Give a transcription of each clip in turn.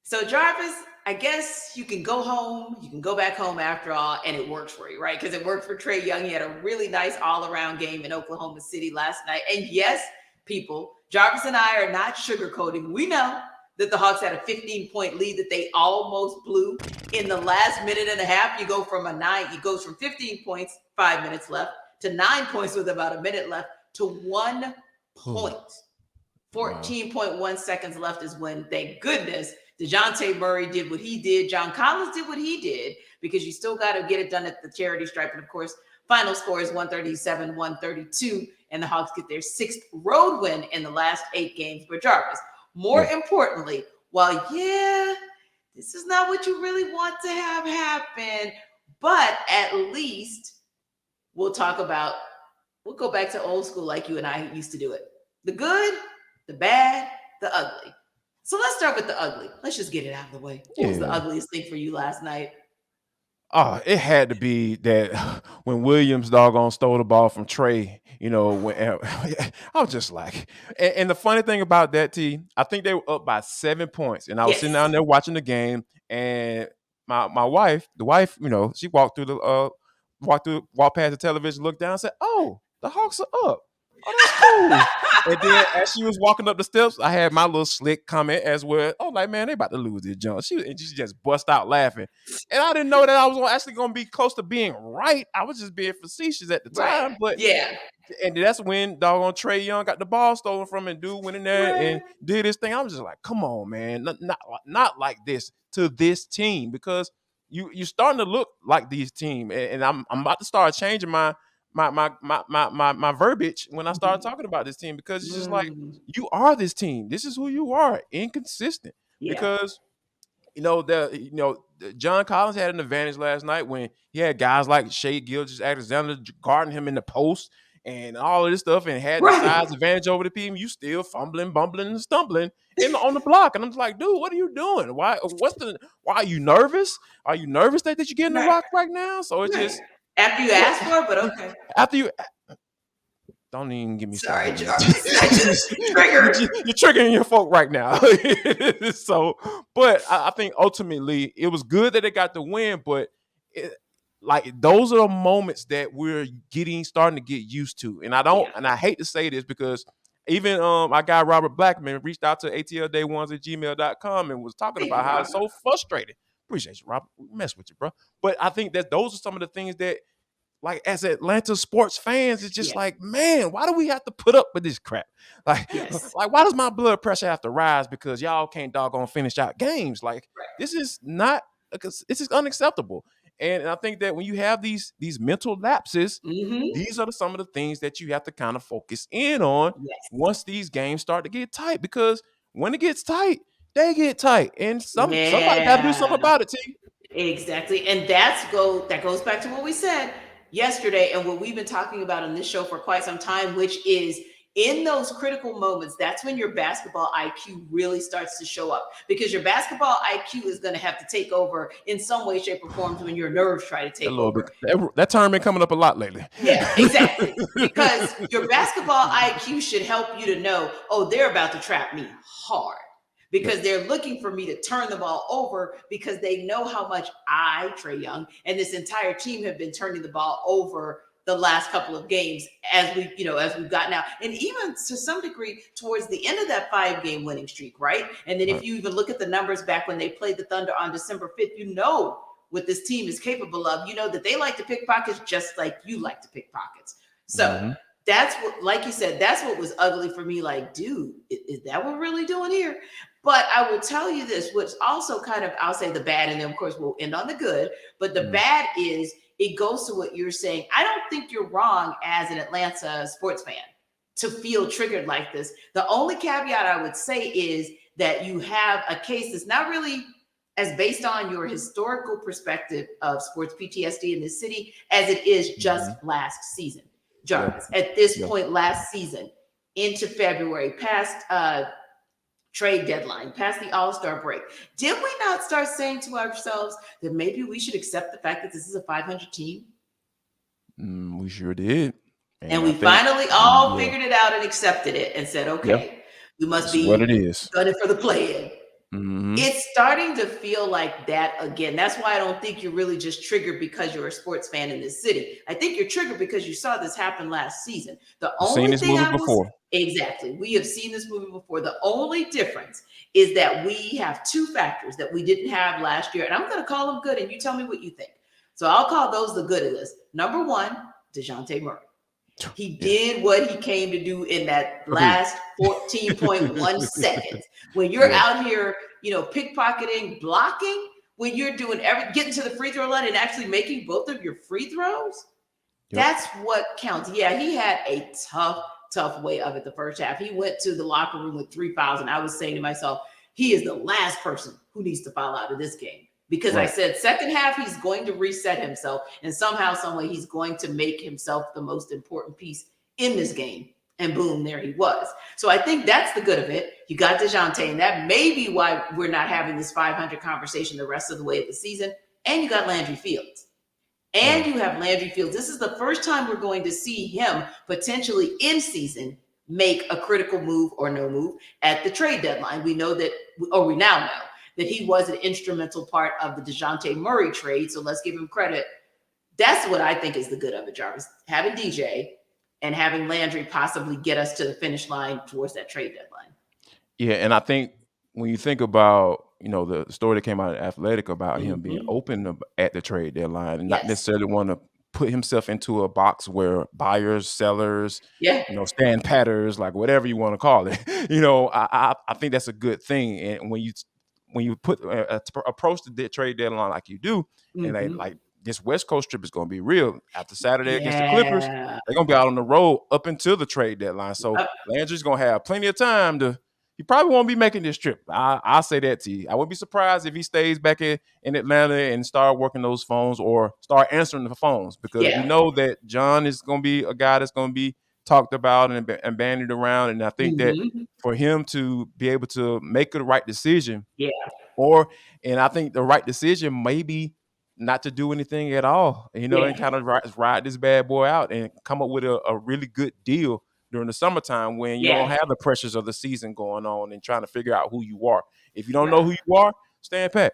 So Jarvis, I guess you can go home, you can go back home after all, and it works for you, right? Because it worked for Trae Young. He had a really nice all-around game in Oklahoma City last night. And yes, people, Jarvis and I are not sugarcoating. We know that the Hawks had a 15-point lead that they almost blew. In the last minute and a half, you go from it goes from 15 points, 5 minutes left, to 9 points with about a minute left, to 1 point. 14.1 seconds left is when, thank goodness, Dejounte Murray did what he did. John Collins did what he did, because you still got to get it done at the charity stripe. And of course, final score is 137-132, and the Hawks get their 6th road win in the last 8 games. But Jarvis, more importantly, while this is not what you really want to have happen, but at least we'll go back to old school like you and I used to do it. The good, the bad, the ugly. So let's start with the ugly. Let's just get it out of the way. What was the ugliest thing for you last night? Oh, it had to be that when Williams doggone stole the ball from Trae, when I was just like, and the funny thing about that, I think they were up by 7 points, and I was sitting down there watching the game, and my wife, she walked past the television, looked down, and said, "Oh, the Hawks are up. Oh, that's cool." And then as she was walking up the steps, I had my little slick comment as well. Oh, like, man, they about to lose this jump. She just bust out laughing. And I didn't know that I was actually going to be close to being right. I was just being facetious at the time. Right. But and that's when doggone Trae Young got the ball stolen from him, dude went in there and did his thing. I was just like, come on, man. Not like this to this team, because you're starting to look like these team. And I'm about to start changing my verbiage when I started talking about this team, because it's just like, you are this team. This is who you are. Inconsistent. Because John Collins had an advantage last night when he had guys like Shae Gilgeous-Alexander guarding him in the post and all of this stuff, and had the size advantage over the team. You still fumbling, bumbling, and stumbling on the block. And I'm just like, dude, what are you doing? Why are you nervous? Are you nervous that you're getting the rock right now? So it's just after you asked for it, but okay. After you don't even get me started. Sorry, Jarvis. I just triggered. You're triggering your folk right now. So, but I think ultimately it was good that they got the win, but those are the moments that we're starting to get used to. And I hate to say this, because even our guy Robert Blackman reached out to ATLDay1s@gmail.com and was talking about how it's so frustrating. Appreciate you, Robert. We mess with you, bro. But I think that those are some of the things that, like, as Atlanta sports fans, it's just like, man, why do we have to put up with this crap? Like, why does my blood pressure have to rise because y'all can't doggone finish out games? Like, this is unacceptable. And I think that when you have these mental lapses, these are some of the things that you have to kind of focus in on once these games start to get tight. Because when it gets tight, they get tight, and somebody got to do something about it, T. Exactly, and that goes back to what we said yesterday and what we've been talking about on this show for quite some time, which is, in those critical moments, that's when your basketball IQ really starts to show up, because your basketball IQ is going to have to take over in some way, shape, or form when your nerves try to take over. That term been coming up a lot lately. Yeah, exactly. Because your basketball IQ should help you to know, oh, they're about to trap me hard, because they're looking for me to turn the ball over, because they know how much Trae Young, and this entire team have been turning the ball over the last couple of games as we've gotten out. And even to some degree towards the end of that 5-game winning streak, right? And then if you even look at the numbers back when they played the Thunder on December 5th, you know what this team is capable of. You know that they like to pick pockets just like you like to pick pockets. So that's what, like you said, that's what was ugly for me. Like, dude, is that what we're really doing here? But I will tell you this, which also kind of, I'll say the bad, and then of course we'll end on the good. But the bad is, it goes to what you're saying. I don't think you're wrong as an Atlanta sports fan to feel triggered like this. The only caveat I would say is that you have a case that's not really as based on your historical perspective of sports PTSD in this city as it is just last season. Jarvis, at this point last season, into February, past trade deadline, past the All-Star break, did we not start saying to ourselves that maybe we should accept the fact that this is a 500 team? We sure did. And we finally all figured it out and accepted it and said, okay, we must be what it is. gunning for the play-in. It's starting to feel like that again. That's why I don't think you're really just triggered because you're a sports fan in this city. I think you're triggered because you saw this happen last season. The We've seen only this thing movie I will before. exactly, we have seen this movie before. The only difference is that we have two factors that we didn't have last year, and I'm going to call them good, and you tell me what you think. So I'll call those the good of this. Number one, Dejounte Murray. He did what he came to do in that Agreed. last 14.1 seconds. When you're out here, pickpocketing, blocking, when you're doing getting to the free throw line and actually making both of your free throws, that's what counts. Yeah, he had a tough way of it the first half. He went to the locker room with 3 fouls, and I was saying to myself, he is the last person who needs to foul out of this game. Because I said second half, he's going to reset himself, and somehow, some way, he's going to make himself the most important piece in this game. And boom, there he was. So I think that's the good of it. You got Dejounte, and that may be why we're not having this 500 conversation the rest of the way of the season. And you got Landry Fields. And you have Landry Fields. This is the first time we're going to see him potentially in season make a critical move or no move at the trade deadline. We know that, or we now know, that he was an instrumental part of the Dejounte Murray trade. So let's give him credit. That's what I think is the good of it, Jarvis. Having DJ and having Landry possibly get us to the finish line towards that trade deadline. Yeah, and I think when you think about, the story that came out of Athletic about him being open at the trade deadline and not necessarily want to put himself into a box where buyers, sellers, stand patters, like whatever you want to call it, I think that's a good thing. And when you put approach the trade deadline like you do, and they like this West Coast trip is going to be real after Saturday against the Clippers, they're going to be out on the road up until the trade deadline. So Landry's going to have plenty of time to. He probably won't be making this trip. I'll say that to you. I wouldn't be surprised if he stays back in Atlanta and start working those phones or start answering the phones, because we know that John is going to be a guy that's going to be talked about and bandied around. And I think that for him to be able to make the right decision, and I think the right decision may be not to do anything at all, and kind of ride this bad boy out and come up with a really good deal during the summertime when you don't have the pressures of the season going on and trying to figure out who you are. If you don't know who you are, stand pat.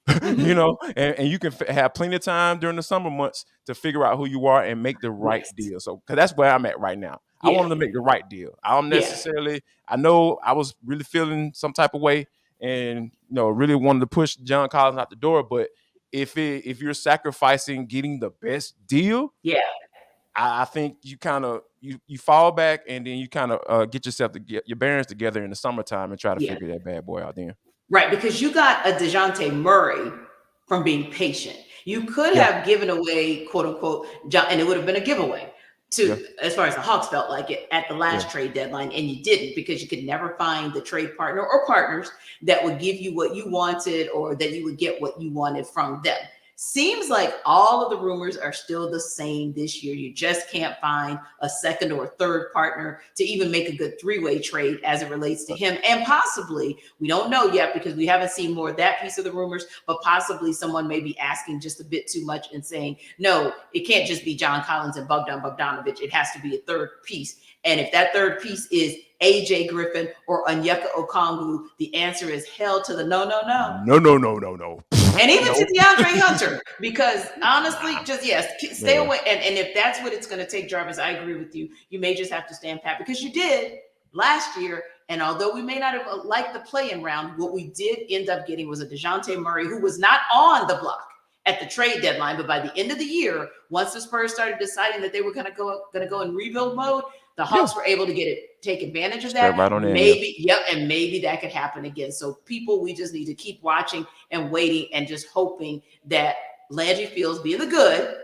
And you can have plenty of time during the summer months to figure out who you are and make the right deal. So, because that's where I'm at right now. I want to make the right deal. I don't necessarily. I know I was really feeling some type of way, and really wanted to push John Collins out the door. But if you're sacrificing getting the best deal, I think you kind of you fall back, and then you kind of get your bearings together in the summertime and try to figure that bad boy out then. Right, because you got a Dejounte Murray from being patient. You could have given away, quote unquote, and it would have been a giveaway as far as the Hawks felt like it at the last trade deadline, and you didn't, because you could never find the trade partner or partners that would give you what you wanted, or that you would get what you wanted from them. Seems like all of the rumors are still the same this year. You just can't find a second or a third partner to even make a good three-way trade as it relates to him. And possibly, we don't know yet because we haven't seen more of that piece of the rumors, but possibly someone may be asking just a bit too much and saying, no, it can't just be John Collins and Bogdan Bogdanovic. It has to be a third piece. And if that third piece is AJ Griffin or Onyeka Okongwu, the answer is hell to the no. No. And even to DeAndre Hunter, because honestly, just stay away. And if that's what it's going to take, Jarvis, I agree with you. You may just have to stand pat, because you did last year. And although we may not have liked the play-in round, what we did end up getting was a Dejounte Murray who was not on the block at the trade deadline. But by the end of the year, once the Spurs started deciding that they were going to go in rebuild mode, the Hawks were able to take advantage of that. Right on there, and maybe that could happen again. So people, we just need to keep watching and waiting and just hoping that Landry Fields, being the good,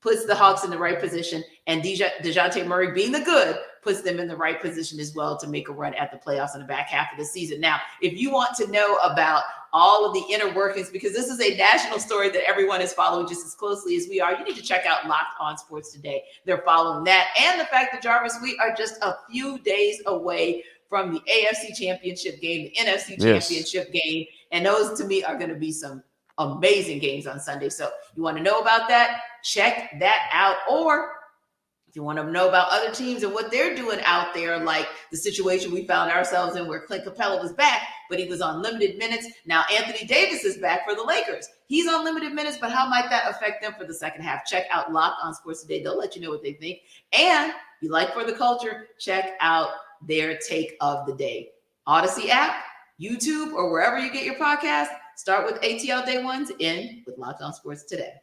puts the Hawks in the right position, and Dejounte Murray, being the good, puts them in the right position as well to make a run at the playoffs in the back half of the season. Now, if you want to know about all of the inner workings, because this is a national story that everyone is following just as closely as we are, you need to check out Locked On Sports Today. They're following that. And the fact that, Jarvis, we are just a few days away from the AFC Championship game, the NFC Championship game. And those, to me, are going to be some amazing games on Sunday. So you want to know about that? Check that out. Or If you want to know about other teams and what they're doing out there, like the situation we found ourselves in where Clint Capella was back, but he was on limited minutes. Now Anthony Davis is back for the Lakers. He's on limited minutes, but how might that affect them for the second half? Check out Locked On Sports Today. They'll let you know what they think. And if you like For the Culture, check out their take of the day. Odyssey app, YouTube, or wherever you get your podcast. Start with ATL Day Ones, end with Locked On Sports Today.